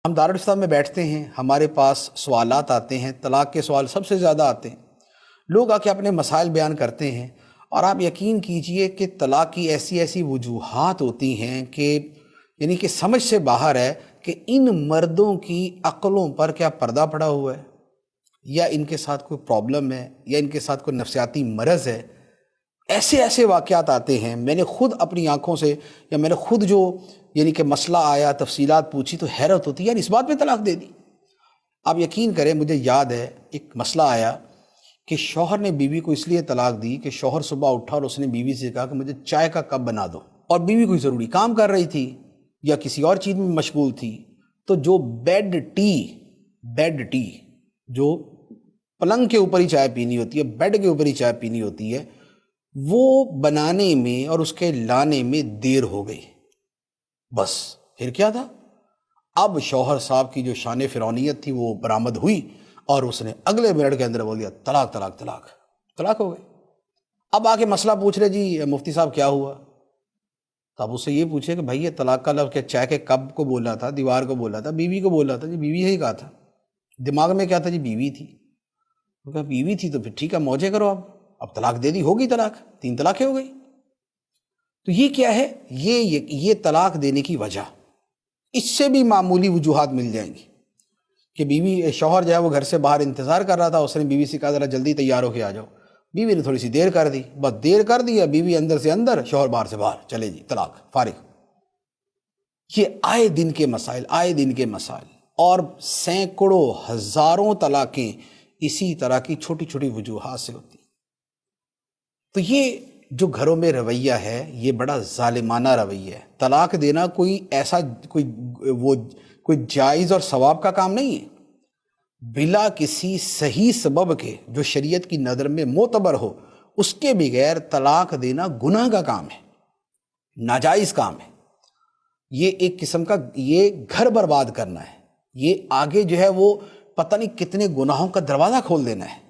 ہم دارالاسلام میں بیٹھتے ہیں، ہمارے پاس سوالات آتے ہیں، طلاق کے سوال سب سے زیادہ آتے ہیں، لوگ آ کے اپنے مسائل بیان کرتے ہیں، اور آپ یقین کیجئے کہ طلاق کی ایسی ایسی وجوہات ہوتی ہیں کہ یعنی کہ سمجھ سے باہر ہے کہ ان مردوں کی عقلوں پر کیا پردہ پڑا ہوا ہے، یا ان کے ساتھ کوئی پرابلم ہے، یا ان کے ساتھ کوئی نفسیاتی مرض ہے۔ ایسے ایسے واقعات آتے ہیں، میں نے خود اپنی آنکھوں سے، یا میں نے خود جو یعنی کہ مسئلہ آیا، تفصیلات پوچھی تو حیرت ہوتی ہے، یار اس بات پہ طلاق دے دی۔ آپ یقین کریں، مجھے یاد ہے ایک مسئلہ آیا کہ شوہر نے بیوی کو اس لیے طلاق دی کہ شوہر صبح اٹھا اور اس نے بیوی سے کہا کہ مجھے چائے کا کپ بنا دو، اور بیوی کوئی ضروری کام کر رہی تھی یا کسی اور چیز میں مشغول تھی، تو جو بیڈ ٹی جو پلنگ کے اوپر ہی چائے پینی ہوتی ہے، بیڈ کے اوپر ہی چائے پینی ہوتی ہے، وہ بنانے میں اور اس کے لانے میں دیر ہو گئی۔ بس پھر کیا تھا، اب شوہر صاحب کی جو شان فرعونیت تھی وہ برآمد ہوئی، اور اس نے اگلے منٹ کے اندر بول دیا طلاق طلاق طلاق، طلاق ہو گئی۔ اب آ کے مسئلہ پوچھ رہے جی مفتی صاحب کیا ہوا، تو اب اس سے یہ پوچھے کہ بھائی یہ طلاق کا لفظ کیا چائے کے کپ کو بولا تھا، دیوار کو بولا تھا، بیوی کو بولا تھا؟ جی بیوی ہی کہا تھا، دماغ میں کیا تھا؟ جی بیوی تھی۔ تو کہا بیوی تھی تو پھر ٹھیک ہے، موجے کرو، اب طلاق دے دی، ہوگی طلاق، 3 طلاقیں ہو گئی۔ تو یہ کیا ہے، یہ طلاق دینے کی وجہ، اس سے بھی معمولی وجوہات مل جائیں گی کہ بیوی شوہر جو ہے وہ گھر سے باہر انتظار کر رہا تھا، اس نے بیوی سے کہا ذرا جلدی تیار ہو کے آ جاؤ، بیوی نے تھوڑی سی دیر کر دی، بس دیر کر دیا، بیوی اندر سے اندر، شوہر باہر سے باہر، چلے جی طلاق، فارغ۔ یہ آئے دن کے مسائل، اور سینکڑوں ہزاروں طلاقیں اسی طرح کی چھوٹی چھوٹی وجوہات سے ہوتی ہیں۔ تو یہ جو گھروں میں رویہ ہے یہ بڑا ظالمانہ رویہ ہے۔ طلاق دینا کوئی ایسا کوئی جائز اور ثواب کا کام نہیں ہے، بلا کسی صحیح سبب کے جو شریعت کی نظر میں معتبر ہو، اس کے بغیر طلاق دینا گناہ کا کام ہے، ناجائز کام ہے۔ یہ ایک قسم کا یہ گھر برباد کرنا ہے، یہ آگے جو ہے وہ پتہ نہیں کتنے گناہوں کا دروازہ کھول دینا ہے۔